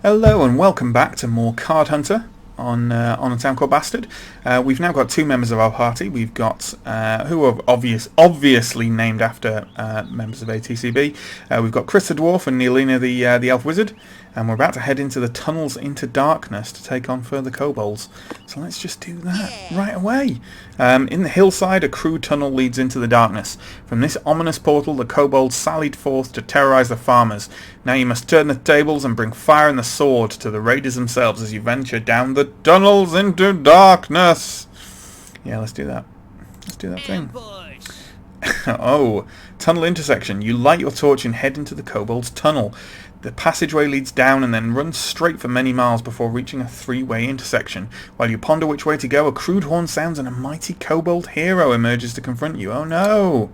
Hello and welcome back to more Card Hunter on a town called Bastrad. We've now got two members of our party. We've got who are obviously named after members of ATCB. We've got Chris the Dwarf and Neelina the Elf Wizard, and we're about to head into the tunnels into darkness to take on further kobolds. So let's just do that right away. In the hillside, a crude tunnel leads into the darkness. From this ominous portal, the kobolds sallied forth to terrorize the farmers. Now you must turn the tables and bring fire and the sword to the raiders themselves as you venture down the tunnels into darkness. Yeah, let's do that. Let's do that thing. Oh, tunnel intersection. You light your torch and head into the kobold's tunnel. The passageway leads down and then runs straight for many miles before reaching a three-way intersection. While you ponder which way to go, a crude horn sounds and a mighty kobold hero emerges to confront you. Oh no!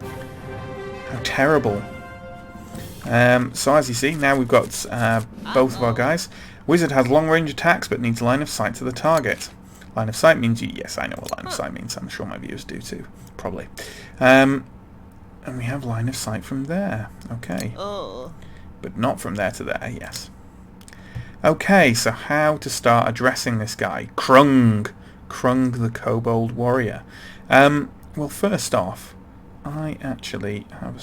How terrible. So as you see, now we've got both of our guys. Wizard has long-range attacks but needs line of sight to the target. Line of sight means you... Yes, I know what line of sight means. I'm sure my viewers do too. Probably. And we have line of sight from there. Okay. But not from there to there, yes. Okay, so how to start addressing this guy? Krung the kobold warrior. Well, first off, I actually have a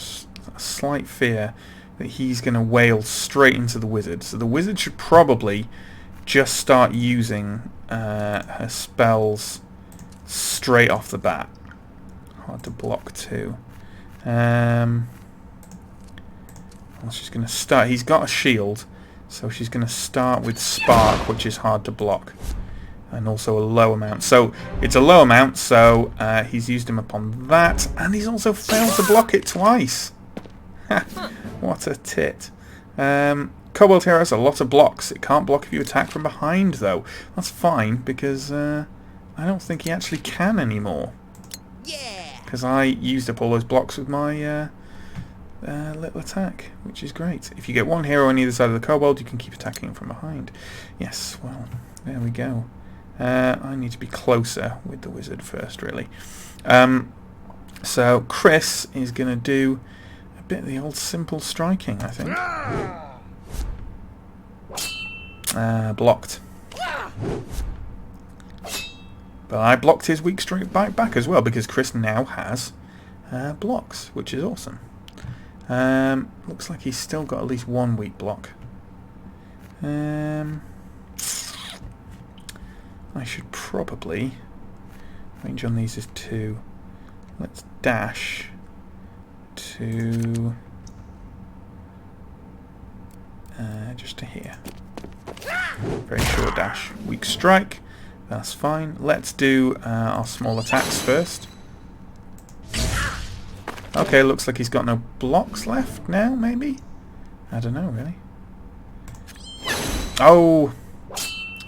slight fear that he's going to wail straight into the wizard. So the wizard should probably just start using her spells straight off the bat. Hard to block too. Well, she's going to start. He's got a shield, so she's going to start with Spark, which is hard to block, and also a low amount. So it's a low amount, so he's used him upon that, and he's also failed to block it twice. What a tit. Kobold Hero has a lot of blocks. It can't block if you attack from behind, though. That's fine, because I don't think he actually can anymore. Because I used up all those blocks with my little attack, which is great. If you get one hero on either side of the kobold, you can keep attacking him from behind. Yes, well, there we go. I need to be closer with the wizard first, really. So Chris is going to do a bit of the old simple striking, I think. Blocked. But I blocked his weak straight back as well, because Chris now has blocks, which is awesome. Looks like he's still got at least one weak block. I should probably... Range on these is 2. Let's dash to... just to here. Very short dash. Weak strike. That's fine. Let's do our small attacks first. Okay, looks like he's got no blocks left now, maybe? I don't know, really. Oh!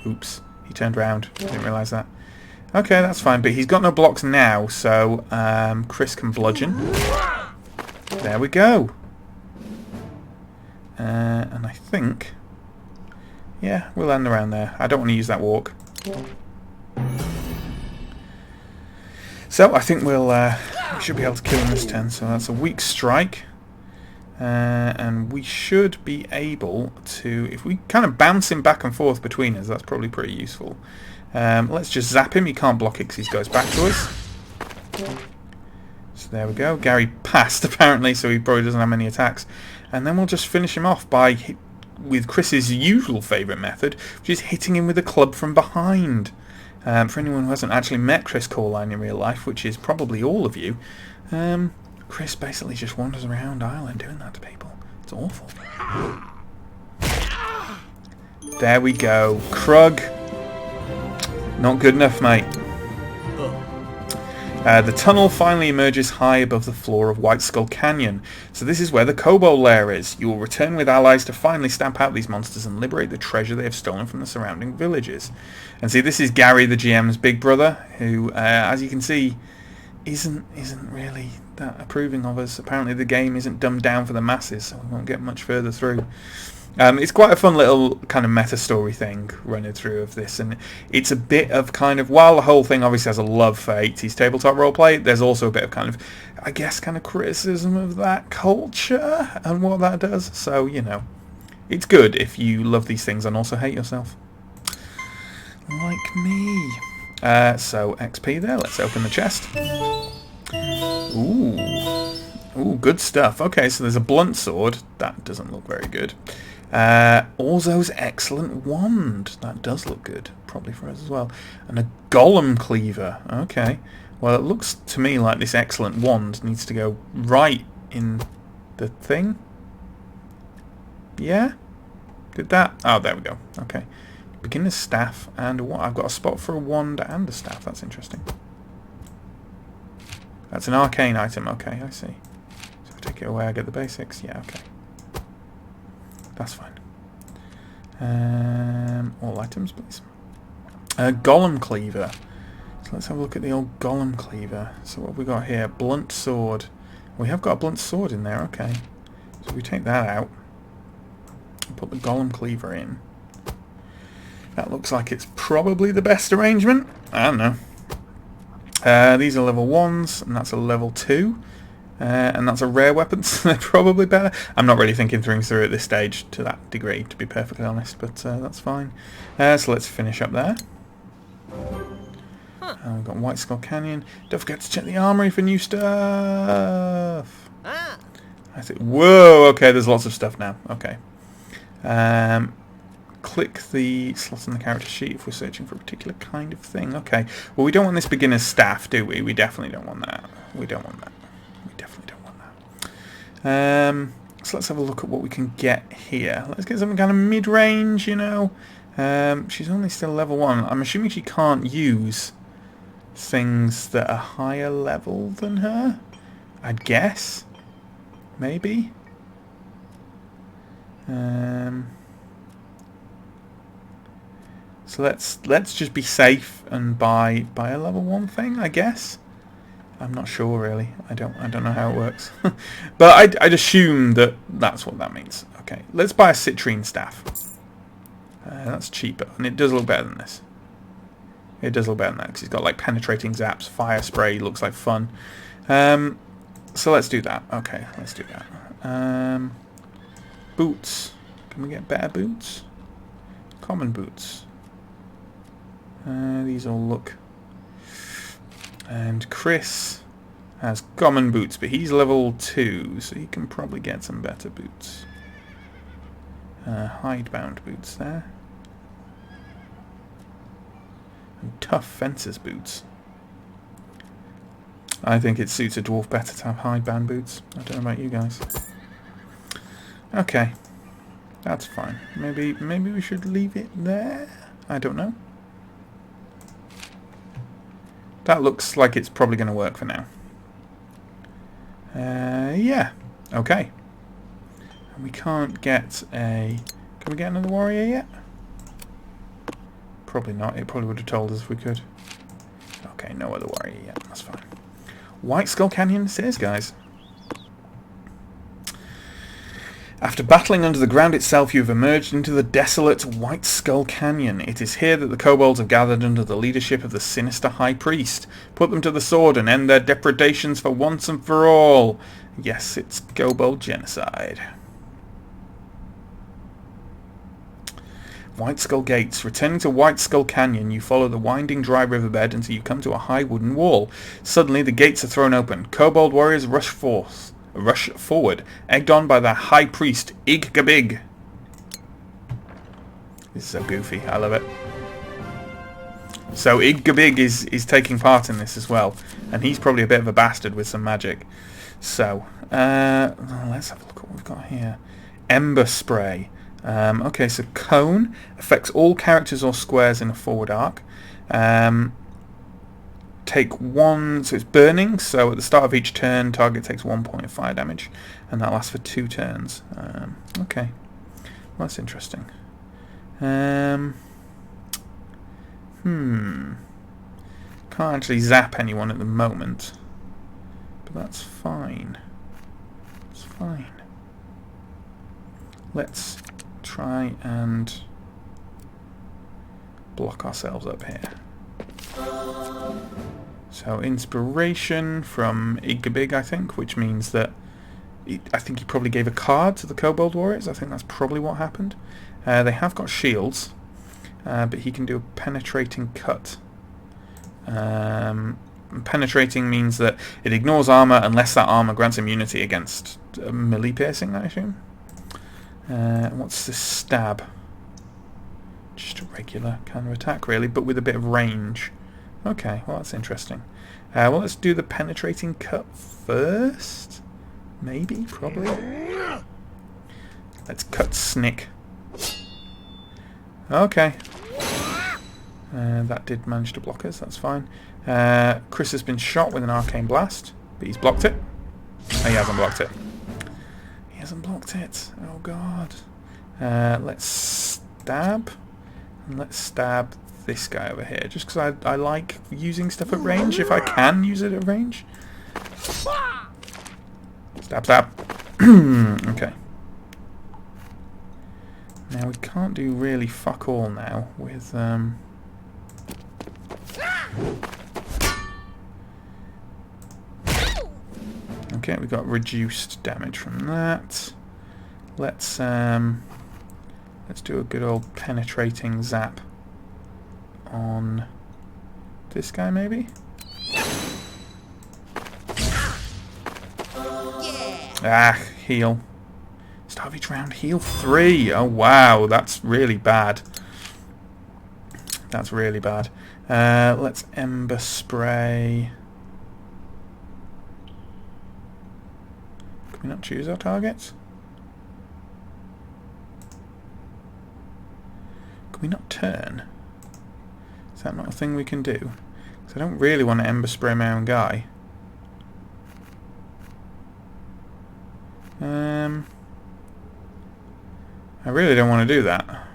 Oops. He turned around. Didn't realise that. Okay, that's fine, but he's got no blocks now, so Chris can bludgeon. There we go. And I think... Yeah, we'll end around there. I don't want to use that walk. So, I think we should be able to kill him this turn. So that's a weak strike. And we should be able to... If we kind of bounce him back and forth between us, that's probably pretty useful. Let's just zap him. He can't block it because he goes back to us. So there we go. Gary passed, apparently, so he probably doesn't have many attacks. And then we'll just finish him off by... with Chris's usual favourite method, which is hitting him with a club from behind. For anyone who hasn't actually met Chris Corline in real life, which is probably all of you, Chris basically just wanders around Ireland doing that to people. It's awful. There we go. Krug. Not good enough, mate. The tunnel finally emerges high above the floor of White Skull Canyon. So this is where the kobold lair is. You will return with allies to finally stamp out these monsters and liberate the treasure they have stolen from the surrounding villages. And see, this is Gary, the GM's big brother, who, as you can see, isn't really that approving of us. Apparently the game isn't dumbed down for the masses, so we won't get much further through. It's quite a fun little kind of meta story thing running through of this, and it's a bit of kind of, while the whole thing obviously has a love for 80s tabletop roleplay, there's also a bit of kind of, I guess, kind of criticism of that culture and what that does. So, you know, It's good if you love these things and also hate yourself. Like me. So XP there. Let's open the chest. Ooh. Ooh, good stuff. Okay, so there's a blunt sword. That doesn't look very good. Orzo's excellent wand. That does look good. Probably for us as well. And a golem cleaver. Okay. Well, it looks to me like this excellent wand needs to go right in the thing. Yeah? Did that? Oh, there we go. Okay. Beginner's staff and what? I've got a spot for a wand and a staff. That's interesting. That's an arcane item. Okay, I see. So if I take it away, I get the basics. Yeah, okay. That's fine. All items, please. Golem cleaver. So let's have a look at the old golem cleaver. So what have we got here? Blunt sword. We have got a blunt sword in there. Okay. So we take that out. And put the golem cleaver in. That looks like it's probably the best arrangement. I don't know. These are level 1s, and that's a level 2. And that's a rare weapon, so they're probably better. I'm not really thinking things through at this stage to that degree, to be perfectly honest, but that's fine. So let's finish up there. We've got White Skull Canyon. Don't forget to check the armory for new stuff. I think. Whoa, okay, there's lots of stuff now. Okay. Click the slot on the character sheet if we're searching for a particular kind of thing. Okay. Well, we don't want this beginner's staff, do we? We definitely don't want that. We don't want that. We definitely don't want that. So let's have a look at what we can get here. Let's get something kind of mid-range, you know. She's only still level 1. I'm assuming she can't use things that are higher level than her. I'd guess. Maybe. So let's just be safe and buy a level 1 thing, I guess. I'm not sure really. I don't know how it works. But I'd assume that that's what that means. Okay, let's buy a citrine staff. That's cheaper, and it does look better than this. It does look better than that because it's got like penetrating zaps, fire spray. Looks like fun. So let's do that. Okay, let's do that. Boots. Can we get better boots? Common boots. These all look. And Chris has common boots, but he's level 2, so he can probably get some better boots. Hidebound boots there. And tough fencer's boots. I think it suits a dwarf better to have hidebound boots. I don't know about you guys. Okay. That's fine. Maybe we should leave it there? I don't know. That looks like it's probably going to work for now. Yeah. Okay. And we can't get a... Can we get another warrior yet? Probably not. It probably would have told us if we could. Okay, no other warrior yet. That's fine. White Skull Canyon it is, guys. After battling under the ground itself, you have emerged into the desolate White Skull Canyon. It is here that the kobolds have gathered under the leadership of the sinister High Priest. Put them to the sword and end their depredations for once and for all. Yes, it's kobold genocide. White Skull Gates. Returning to White Skull Canyon, you follow the winding dry riverbed until you come to a high wooden wall. Suddenly, the gates are thrown open. Kobold warriors rush forward, egged on by the High Priest, Ig-Gabig. This is so goofy. I love it. So Ig-Gabig is taking part in this as well, and he's probably a bit of a bastard with some magic. So, let's have a look at what we've got here. Ember Spray. Okay, so Cone affects all characters or squares in a forward arc. Take 1, so it's burning, so at the start of each turn, target takes 1 point of fire damage, and that lasts for 2 turns. Okay, well, that's interesting. Can't actually zap anyone at the moment, but that's fine. It's fine. Let's try and block ourselves up here. So inspiration from Ig-Gabig, I think, which means that I think he probably gave a card to the Kobold Warriors. I think that's probably what happened. They have got shields, but he can do a penetrating cut. Penetrating means that it ignores armor unless that armor grants immunity against melee piercing, I assume. What's this stab? Just a regular kind of attack, really, but with a bit of range. Okay, well, that's interesting. Well, let's do the penetrating cut first. Maybe, probably. Let's cut Snick. Okay. That did manage to block us, that's fine. Chris has been shot with an arcane blast, but he's blocked it. Oh, he hasn't blocked it. He hasn't blocked it. Oh, God. Let's stab. And let's stab this guy over here, just because I like using stuff at range, if I can use it at range. Stab, stab. Okay. Now, we can't do really fuck all now with... Okay, we got reduced damage from that. Let's do a good old penetrating zap on this guy, maybe. Ah, heal. Start of each round, heal 3. Oh wow, that's really bad. That's really bad. Let's Ember Spray. Can we not choose our targets? Can we not turn? Is that not a thing we can do? Because I don't really want to Ember Spray my own guy. I really don't want to do that.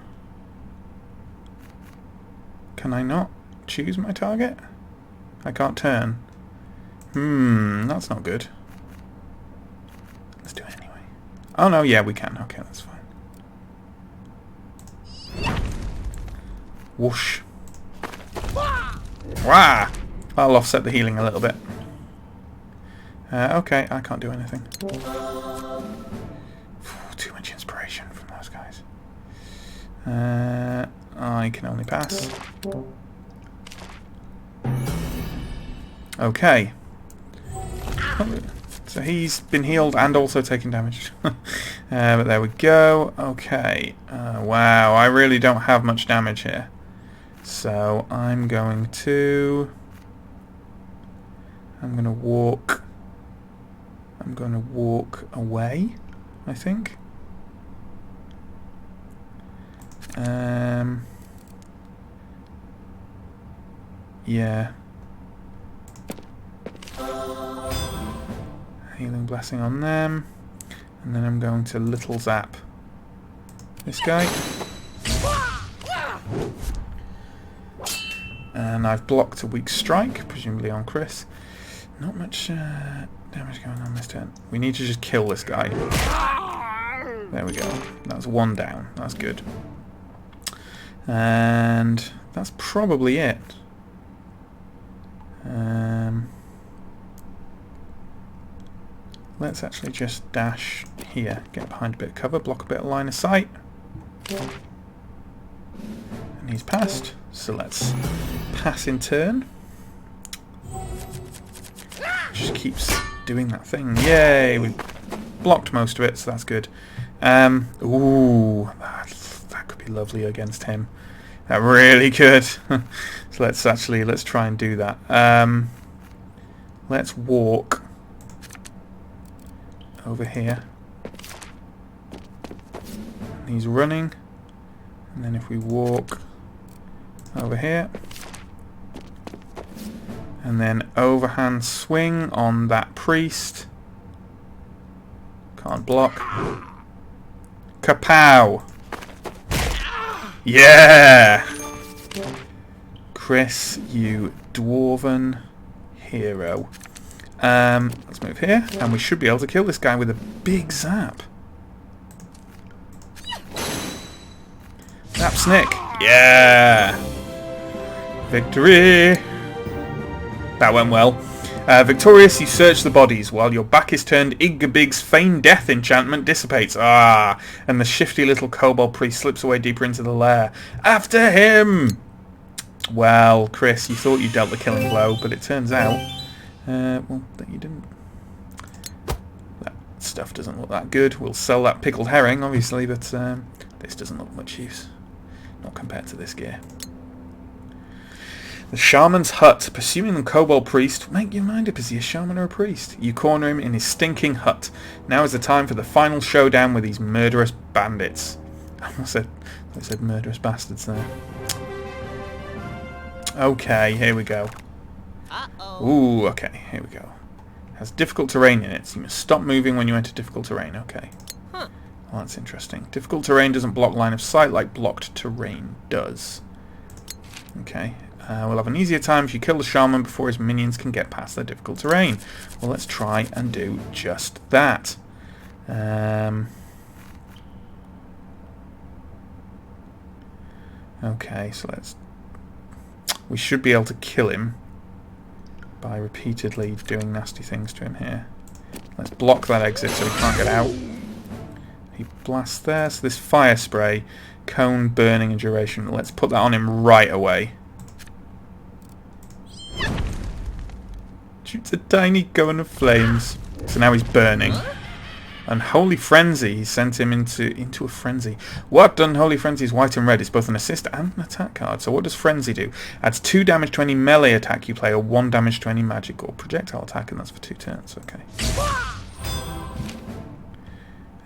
Can I not choose my target? I can't turn. That's not good. Let's do it anyway. Oh no, yeah, we can. Okay, that's fine. Whoosh. Wah! I'll offset the healing a little bit. Okay, I can't do anything. Too much inspiration from those guys. I can only pass. Okay. So he's been healed and also taken damage. But there we go. Okay. Wow, I really don't have much damage here. So I'm going to walk away, I think. Yeah. Healing Blessing on them. And then I'm going to Little Zap this guy. And I've blocked a Weak Strike, presumably on Chris. Not much damage going on this turn. We need to just kill this guy. There we go. That's one down. That's good. And that's probably it. Let's actually just dash here, get behind a bit of cover, block a bit of line of sight. And he's passed, so let's pass in turn. Just keeps doing that thing. Yay! We blocked most of it, so that's good. Ooh, that could be lovely against him. That really could. So let's try and do that. Let's walk over here. And he's running. And then if we walk over here. And then overhand swing on that priest. Can't block. Kapow! Yeah! Chris, you dwarven hero. Let's move here, and we should be able to kill this guy with a big zap. Zap Snick. Yeah! Victory! That went well. Victorious, you search the bodies. While your back is turned, Iggabig's feigned death enchantment dissipates. Ah, and the shifty little kobold priest slips away deeper into the lair. After him! Well, Chris, you thought you dealt the killing blow, but it turns out, well, that you didn't. That stuff doesn't look that good. We'll sell that pickled herring, obviously, but this doesn't look much use. Not compared to this gear. The shaman's hut. Pursuing the kobold priest. Make your mind up, is he a shaman or a priest? You corner him in his stinking hut. Now is the time for the final showdown with these murderous bandits. I said murderous bastards there. Okay, here we go. Ooh, okay, here we go. Has difficult terrain in it, so you must stop moving when you enter difficult terrain. Okay. Well, that's interesting. Difficult terrain doesn't block line of sight like blocked terrain does. Okay. We'll have an easier time if you kill the shaman before his minions can get past their difficult terrain. Well, let's try and do just that. Okay, so we should be able to kill him by repeatedly doing nasty things to him here. Let's block that exit so he can't get out. He blasts there, so this fire spray, cone, burning and duration. Let's put that on him right away. Shoots a tiny cone of flames. So now he's burning. Unholy Frenzy, he sent him into a frenzy. What? Unholy Frenzy is white and red. It's both an assist and an attack card. So what does Frenzy do? Adds 2 damage to any melee attack you play, or 1 damage to any magic or projectile attack, and that's for 2 turns. Okay.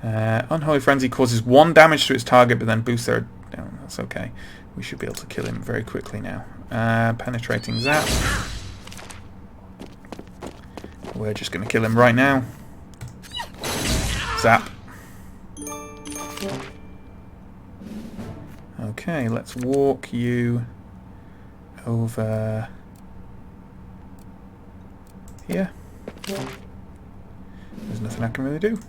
Unholy Frenzy causes 1 damage to its target, but then boosts their... Oh, that's okay. We should be able to kill him very quickly now. Penetrating Zap. We're just going to kill him right now. Zap. Okay, let's walk you over here. There's nothing I can really do.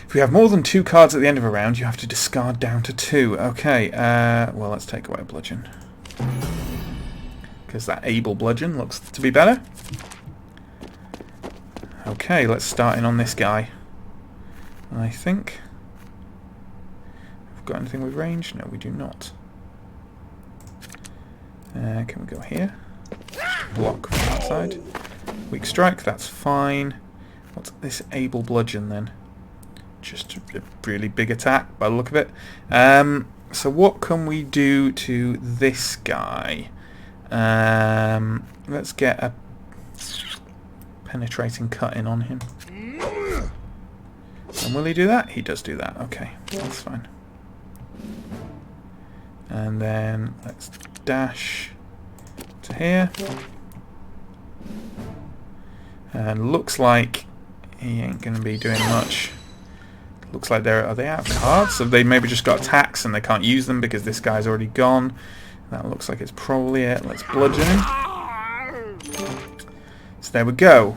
If we have more than 2 cards at the end of a round, you have to discard down to 2. Okay, well, let's take away a bludgeon. Because that able bludgeon looks to be better. Okay, let's start in on this guy. I think... Have we got anything with range? No, we do not. Can we go here? Block from that side. Weak strike, that's fine. What's this able bludgeon then? Just a really big attack by the look of it. So what can we do to this guy? Let's get a penetrating cut in on him. And will he do that? He does do that. Okay, that's fine. And then let's dash to here. And looks like he ain't going to be doing much. Looks like are they out of cards? So they maybe just got attacks and they can't use them because this guy's already gone. That looks like it's probably it. Let's bludgeon him. So there we go.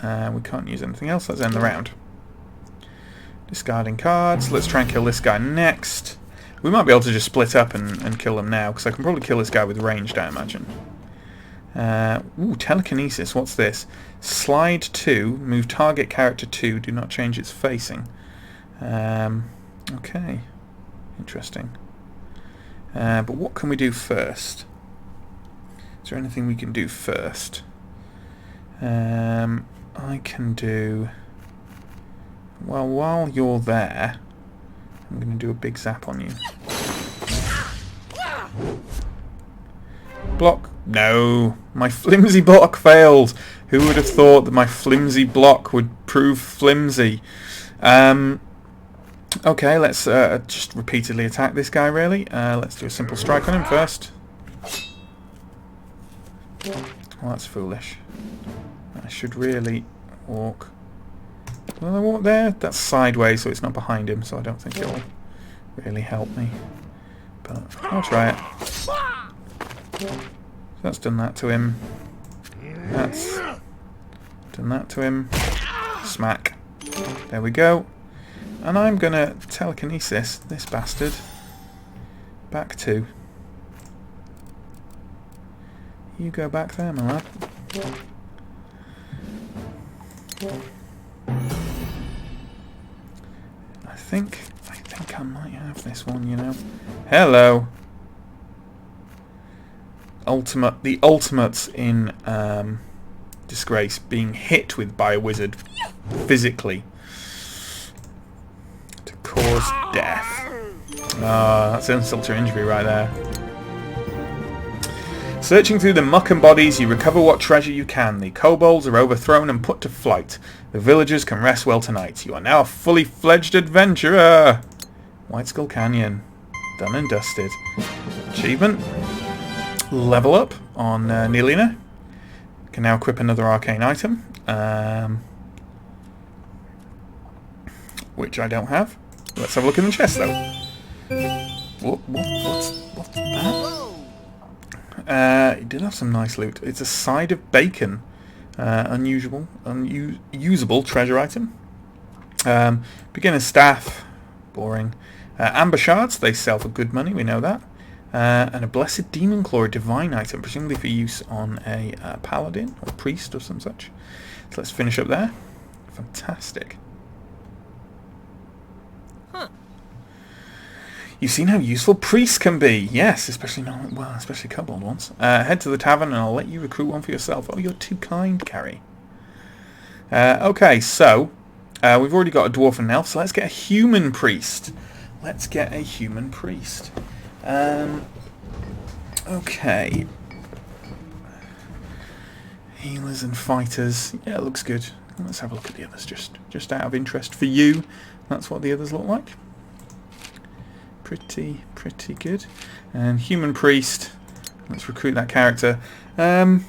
We can't use anything else. Let's end the round. Discarding cards. Let's try and kill this guy next. We might be able to just split up and kill them now, because I can probably kill this guy with ranged, I imagine. Ooh, telekinesis. What's this? Slide 2. Move target character 2. Do not change its facing. Okay. Interesting. But what can we do first? Is there anything we can do first? I can do... Well, while you're there, I'm going to do a big zap on you. Block. No. My flimsy block failed. Who would have thought that my flimsy block would prove flimsy? Okay, let's just repeatedly attack this guy, really. Let's do a simple strike on him first. Well, that's foolish. I should really walk... Will I walk there? That's sideways, so it's not behind him, so I don't think it'll really help me. But I'll try it. So that's done that to him. That's done that to him. Smack. There we go. And I'm going to telekinesis this bastard back to... You go back there, my lad. I think I might have this one, you know. Hello. The ultimate in disgrace, being hit by a wizard physically to cause death. Ah, that's insult to injury right there. Searching through the muck and bodies, you recover what treasure you can. The kobolds are overthrown and put to flight. The villagers can rest well tonight. You are now a fully fledged adventurer. White Skull Canyon. Done and dusted. Achievement. Level up on Neelina. Can now equip another arcane item. Which I don't have. Let's have a look in the chest though. What's that? It did have some nice loot. It's a side of bacon. Unusable treasure item. Beginner's staff. Boring. Amber shards. They sell for good money. We know that. And a blessed demon claw, a divine item, presumably for use on a paladin or priest or some such. So let's finish up there. Fantastic. You've seen how useful priests can be. Yes, especially kobold ones. Head to the tavern and I'll let you recruit one for yourself. Oh, you're too kind, Carrie. Okay, so we've already got a dwarf and an elf, so let's get a human priest. Okay. Healers and fighters. Yeah, it looks good. Let's have a look at the others, just out of interest for you. That's what the others look like. Pretty good. And human priest. Let's recruit that character. And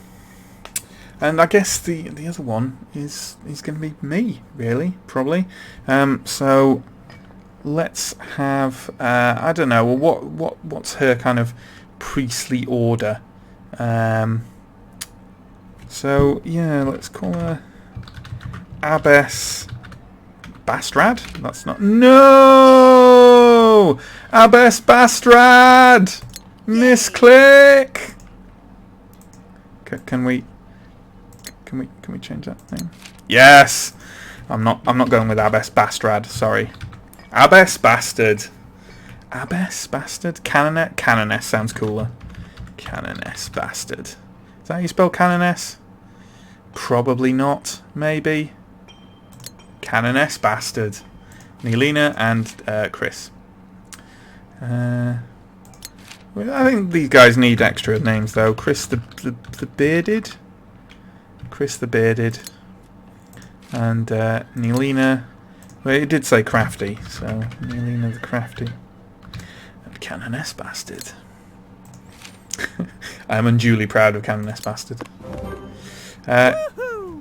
I guess the other one is going to be me, really, probably. So let's have I don't know. Well, what's her kind of priestly order? So yeah, let's call her Abbess Bastrad. That's not no. Abbess Bastrad. Misclick. Can we change that name? Yes. I'm not going with Abbess Bastrad. Sorry. Abbess Bastard. Abbess Bastard. Canoness sounds cooler. Canoness Bastard. Is that how you spell Canoness? Probably not. Maybe. Canoness Bastard. Neelina and Chris. I think these guys need extra names though. Chris the Bearded. Chris the Bearded. And Neelina. Well, it did say crafty, so Neelina the Crafty. And Canoness Bastard. I am unduly proud of Canoness Bastard.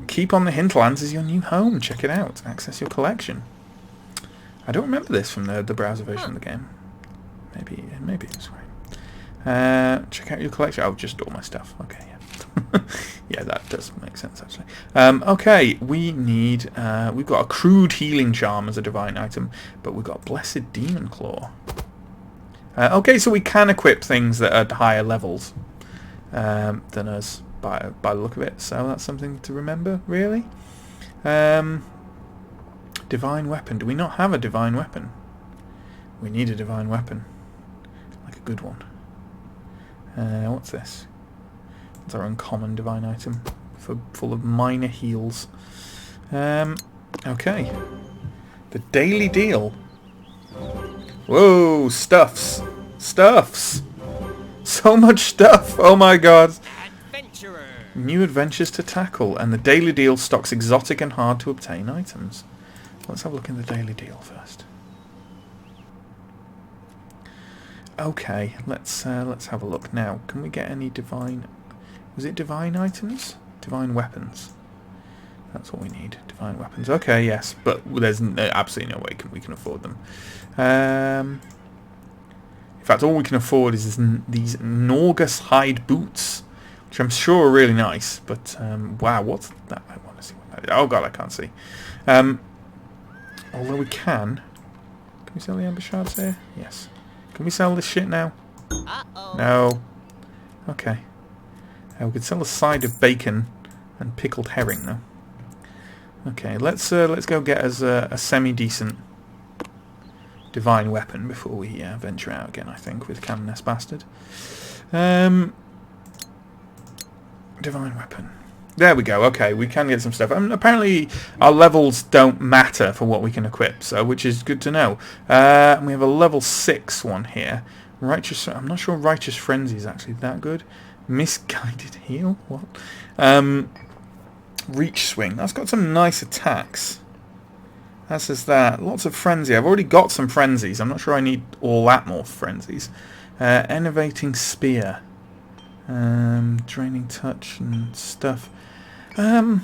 Keep on the Hinterlands is your new home. Check it out. Access your collection. I don't remember this from the browser version of the game. Maybe it's right. Check out your collection. Oh, just all my stuff. Okay, yeah. Yeah, that does make sense actually. Okay, we've got a crude healing charm as a divine item, but we've got blessed demon claw. Okay, so we can equip things that are at higher levels than us by the look of it. So that's something to remember, really. Divine weapon. Do we not have a divine weapon? We need a divine weapon, like a good one. What's this? It's our uncommon divine item, full of minor heals. Okay. The daily deal. Whoa, stuffs. So much stuff. Oh my god. Adventurer. New adventures to tackle, and the daily deal stocks exotic and hard to obtain items. Let's have a look in the daily deal first. Okay, let's have a look now. Can we get any divine? Was it divine items? Divine weapons. That's what we need. Divine weapons. Okay, yes, but there's absolutely no way we can afford them. In fact, all we can afford is these Norgus hide boots, which I'm sure are really nice. But wow, what's that? I want to see what that is. Oh god, I can't see. Although we can. Can we sell the amber shards here? Yes. Can we sell this shit now? Uh-oh. No. Okay. We could sell a side of bacon and pickled herring though. Okay, let's go get us a semi-decent divine weapon before we venture out again, I think, with Canoness Bastard. Divine weapon. There we go. Okay, we can get some stuff. Apparently our levels don't matter for what we can equip, so which is good to know. And we have a level 6 one here. Righteous. I'm not sure Righteous Frenzy is actually that good. Misguided Heal? What? Reach Swing. That's got some nice attacks. That says that. Lots of Frenzy. I've already got some Frenzies. I'm not sure I need all that more Frenzies. Enervating Spear. Draining Touch and stuff. Maybe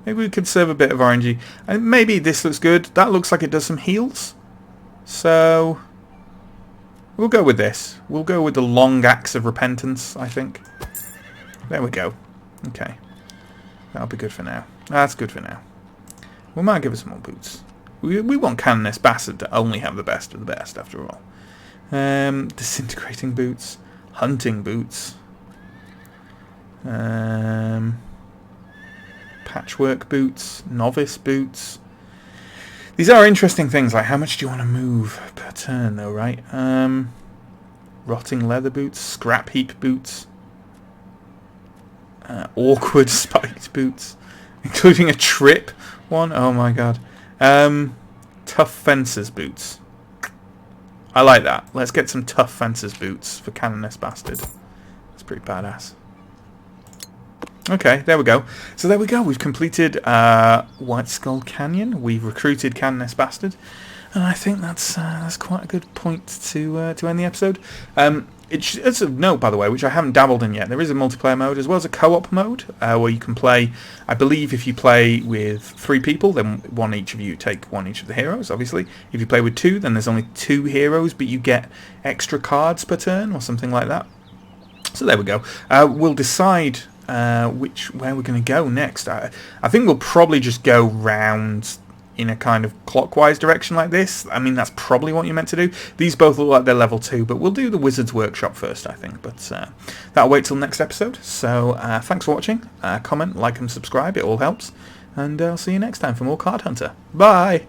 we could save a bit of RNG. And maybe this looks good. That looks like it does some heals. So we'll go with this. We'll go with the Long Axe of Repentance, I think. There we go. Okay. That'll be good for now. That's good for now. We might give us some more boots. We want Canoness Bastard to only have the best of the best, after all. Disintegrating boots. Hunting boots. Patchwork boots. Novice boots. These are interesting things, like how much do you want to move per turn though, right? Rotting leather boots. Scrap heap boots. Awkward spiked boots. Including a trip one. Oh my god. Tough fencer's boots. I like that. Let's get some tough fencer's boots for Canoness Bastard. That's pretty badass. Okay, there we go. So there we go. We've completed White Skull Canyon. We've recruited Canoness Bastard, and I think that's quite a good point to end the episode. It's a note, by the way, which I haven't dabbled in yet. There is a multiplayer mode as well as a co-op mode where you can play. I believe if you play with 3 people, then one each of you take one each of the heroes, obviously. If you play with 2, then there's only 2 heroes, but you get extra cards per turn or something like that. So there we go. We'll decide where we're going to go next. I think we'll probably just go round in a kind of clockwise direction like this. I mean, that's probably what you're meant to do. These both look like they're level 2, but we'll do the Wizard's Workshop first, I think. But that'll wait till next episode. So thanks for watching. Comment, like and subscribe. It all helps. And I'll see you next time for more Card Hunter. Bye!